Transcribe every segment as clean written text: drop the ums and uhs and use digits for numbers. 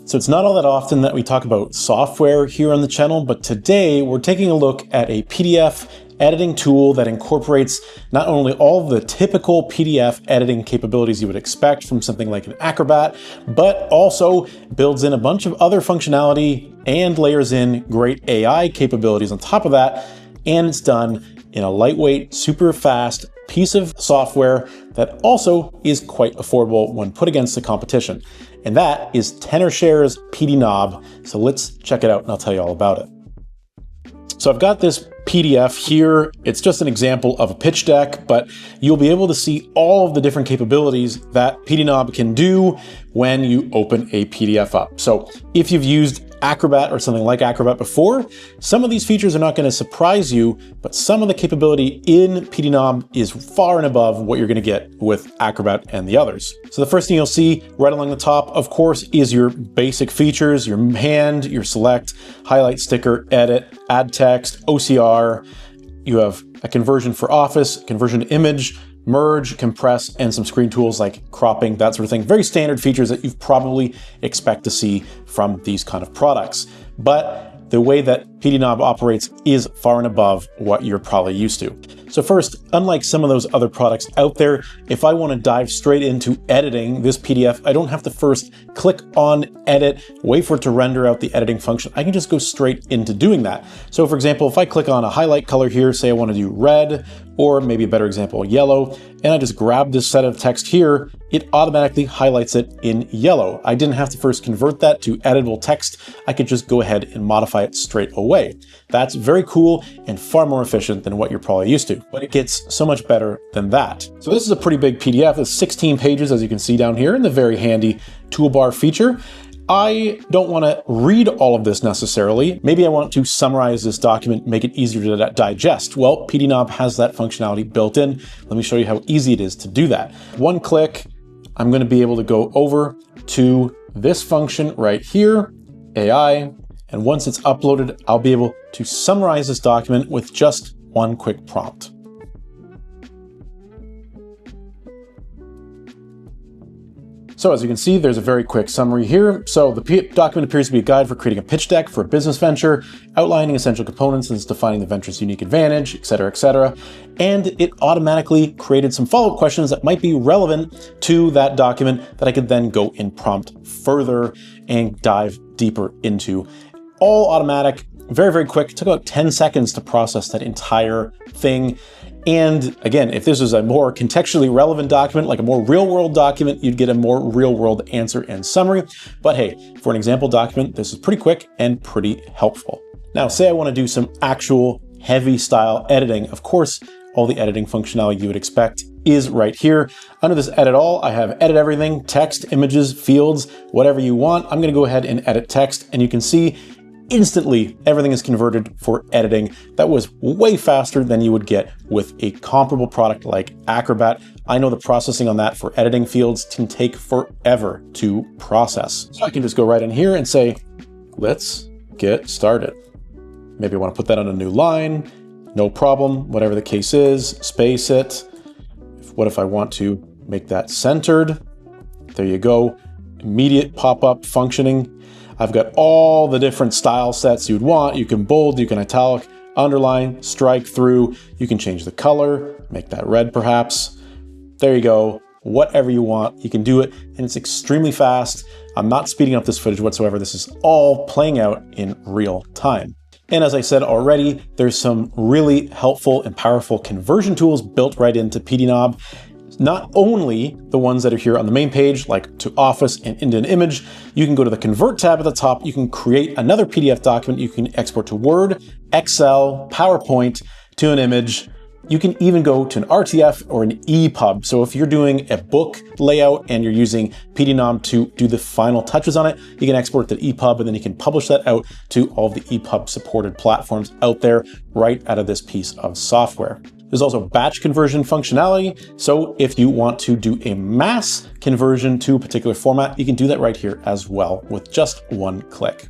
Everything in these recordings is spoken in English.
So it's not all that often that we talk about software here on the channel, but today we're taking a look at a PDF editing tool that incorporates not only all the typical PDF editing capabilities you would expect from something like an Acrobat, but also builds in a bunch of other functionality and layers in great AI capabilities on top of that. And it's done in a lightweight, super fast piece of software that also is quite affordable when put against the competition. And that is Tenorshare's PDNob. So let's check it out and I'll tell you all about it. So I've got this PDF here. It's just an example of a pitch deck, but you'll be able to see all of the different capabilities that PDNob can do when you open a PDF up. So if you've used Acrobat or something like Acrobat before, some of these features are not going to surprise you, but some of the capability in PDNob is far and above what you're going to get with Acrobat and the others. So the first thing you'll see right along the top, of course, is your basic features, your hand, your select, highlight, sticker, edit, add text, OCR. You have a conversion for Office, conversion to image, merge, compress, and some screen tools like cropping, that sort of thing. Very standard features that you've probably expect to see from these kind of products. But the way that PDNob operates is far and above what you're probably used to. So first, unlike some of those other products out there, if I want to dive straight into editing this PDF, I don't have to first click on edit, wait for it to render out the editing function. I can just go straight into doing that. So for example, if I click on a highlight color here, say I want to do red, or maybe a better example, yellow, and I just grab this set of text here, it automatically highlights it in yellow. I didn't have to first convert that to editable text. I could just go ahead and modify it straight away. That's very cool and far more efficient than what you're probably used to, but it gets so much better than that. So this is a pretty big PDF. It's 16 pages, as you can see down here in the very handy toolbar feature. I don't want to read all of this necessarily. Maybe I want to summarize this document, make it easier to digest. Well, PDNob has that functionality built in. Let me show you how easy it is to do that. One click, I'm going to be able to go over to this function right here, AI, and once it's uploaded, I'll be able to summarize this document with just one quick prompt. So as you can see, there's a very quick summary here. So the document appears to be a guide for creating a pitch deck for a business venture, outlining essential components and defining the venture's unique advantage, et cetera, et cetera. And it automatically created some follow-up questions that might be relevant to that document that I could then go and prompt further and dive deeper into. All automatic, very, very quick. It took about 10 seconds to process that entire thing. And again, if this was a more contextually relevant document, like a more real-world document, you'd get a more real-world answer and summary. But hey, for an example document, this is pretty quick and pretty helpful. Now, say I want to do some actual heavy style editing. Of course, all the editing functionality you would expect is right here. Under this edit all, I have edit everything, text, images, fields, whatever you want. I'm going to go ahead and edit text, and you can see instantly, everything is converted for editing. That was way faster than you would get with a comparable product like Acrobat. I know the processing on that for editing fields can take forever to process. So I can just go right in here and say, let's get started. Maybe I want to put that on a new line. No problem, whatever the case is, space it. What if I want to make that centered? There you go. Immediate pop-up functioning. I've got all the different style sets you'd want. You can bold, you can italic, underline, strike through. You can change the color, make that red perhaps. There you go. Whatever you want, you can do it, and it's extremely fast. I'm not speeding up this footage whatsoever. This is all playing out in real time. And as I said already, there's some really helpful and powerful conversion tools built right into PDNob. Not only the ones that are here on the main page, like to Office and into an image, you can go to the Convert tab at the top. You can create another PDF document. You can export to Word, Excel, PowerPoint, to an image. You can even go to an RTF or an EPUB. So if you're doing a book layout and you're using PDNob to do the final touches on it, you can export to EPUB and then you can publish that out to all of the EPUB supported platforms out there right out of this piece of software. There's also batch conversion functionality. So if you want to do a mass conversion to a particular format, you can do that right here as well with just one click.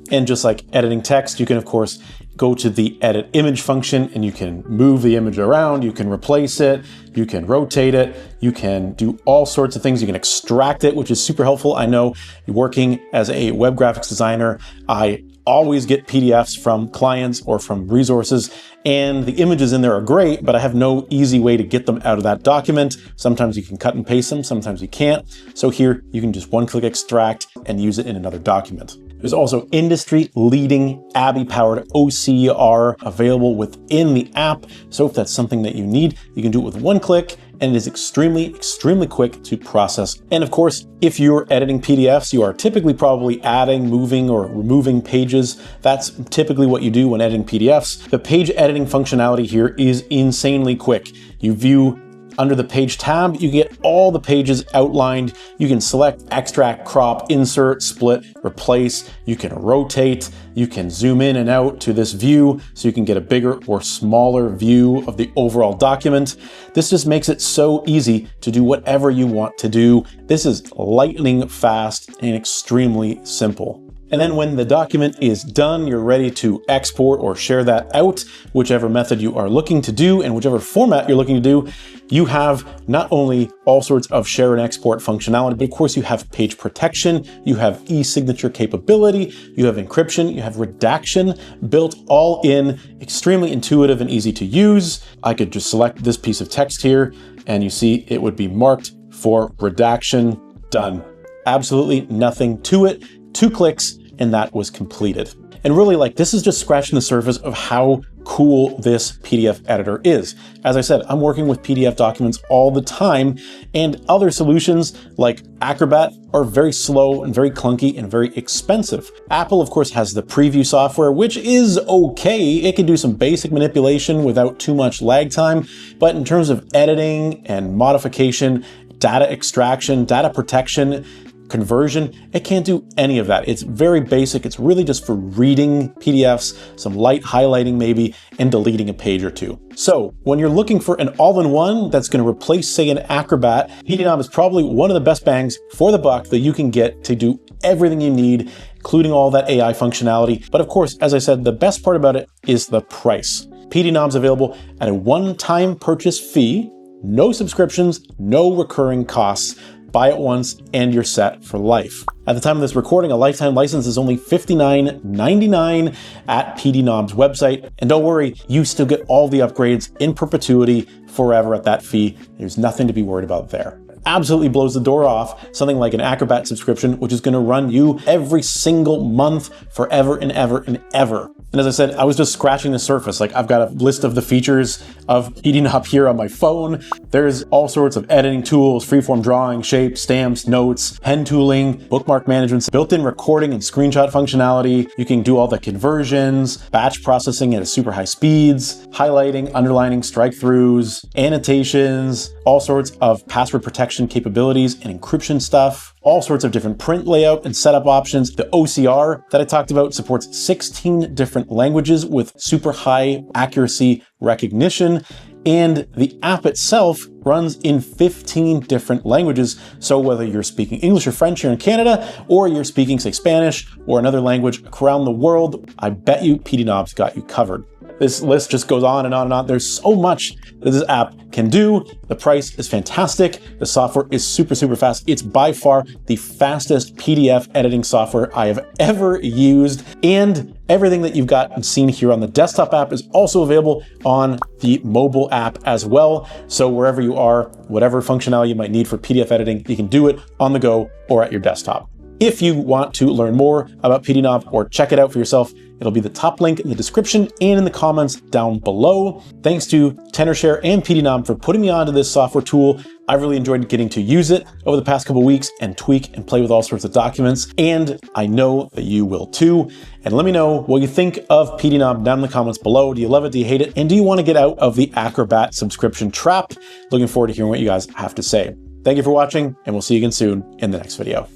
And just like editing text, you can of course go to the edit image function and you can move the image around, you can replace it, you can rotate it, you can do all sorts of things. You can extract it, which is super helpful. I know working as a web graphics designer, I always get PDFs from clients or from resources, and the images in there are great, but I have no easy way to get them out of that document. Sometimes you can cut and paste them, sometimes you can't. So here you can just one-click extract and use it in another document. There's also industry-leading Abby-powered OCR available within the app. So if that's something that you need, you can do it with one click, and it is extremely quick to process. And of course, if you're editing PDFs, you are typically probably adding, moving, or removing pages. That's typically what you do when editing PDFs. The page editing functionality here is insanely quick. You view under the page tab, you get all the pages outlined. You can select, extract, crop, insert, split, replace. You can rotate. You can zoom in and out to this view so you can get a bigger or smaller view of the overall document. This just makes it so easy to do whatever you want to do. This is lightning fast and extremely simple. And then when the document is done, you're ready to export or share that out, whichever method you are looking to do and whichever format you're looking to do. You have not only all sorts of share and export functionality, but of course you have page protection, you have e-signature capability, you have encryption, you have redaction built all in, extremely intuitive and easy to use. I could just select this piece of text here and you see it would be marked for redaction, done. Absolutely nothing to it. 2 clicks and that was completed. And really, like, this is just scratching the surface of how cool this PDF editor is. As I said, I'm working with PDF documents all the time, and other solutions like Acrobat are very slow and very clunky and very expensive. Apple, of course, has the preview software, which is okay. It can do some basic manipulation without too much lag time, but in terms of editing and modification, data extraction, data protection, conversion, it can't do any of that. It's very basic. It's really just for reading PDFs, some light highlighting maybe, and deleting a page or two. So when you're looking for an all-in-one that's going to replace, say, an Acrobat, PDNob is probably one of the best bangs for the buck that you can get to do everything you need, including all that AI functionality. But of course, as I said, the best part about it is the price. PDNob's available at a one-time purchase fee, no subscriptions, no recurring costs. Buy it once and you're set for life. At the time of this recording, a lifetime license is only $59.99 at PDNob's website. And don't worry, you still get all the upgrades in perpetuity forever at that fee. There's nothing to be worried about there. Absolutely blows the door off something like an Acrobat subscription, which is going to run you every single month forever and ever and ever. And as I said, I was just scratching the surface. Like, I've got a list of the features of PDNob here on my phone. There's all sorts of editing tools, freeform drawing, shapes, stamps, notes, pen tooling, bookmark management, built-in recording and screenshot functionality. You can do all the conversions, batch processing at super high speeds, highlighting, underlining, strike-throughs, annotations, all sorts of password protection capabilities and encryption stuff, all sorts of different print layout and setup options. The OCR that I talked about supports 16 different languages with super high accuracy recognition, and the app itself runs in 15 different languages. So whether you're speaking English or French here in Canada, or you're speaking, say, Spanish or another language around the world, I bet you PDNob's got you covered. This list just goes on and on and on. There's so much that this app can do. The price is fantastic. The software is super fast. It's by far the fastest PDF editing software I have ever used. And everything that you've got and seen here on the desktop app is also available on the mobile app as well. So wherever you are, whatever functionality you might need for PDF editing, you can do it on the go or at your desktop. If you want to learn more about PDNob or check it out for yourself, it'll be the top link in the description and in the comments down below. Thanks to Tenorshare and PDNob for putting me onto this software tool. I've really enjoyed getting to use it over the past couple weeks and tweak and play with all sorts of documents, and I know that you will too. And let me know what you think of PDNob down in the comments below. Do you love it? Do you hate it? And do you want to get out of the Acrobat subscription trap? Looking forward to hearing what you guys have to say. Thank you for watching, and we'll see you again soon in the next video.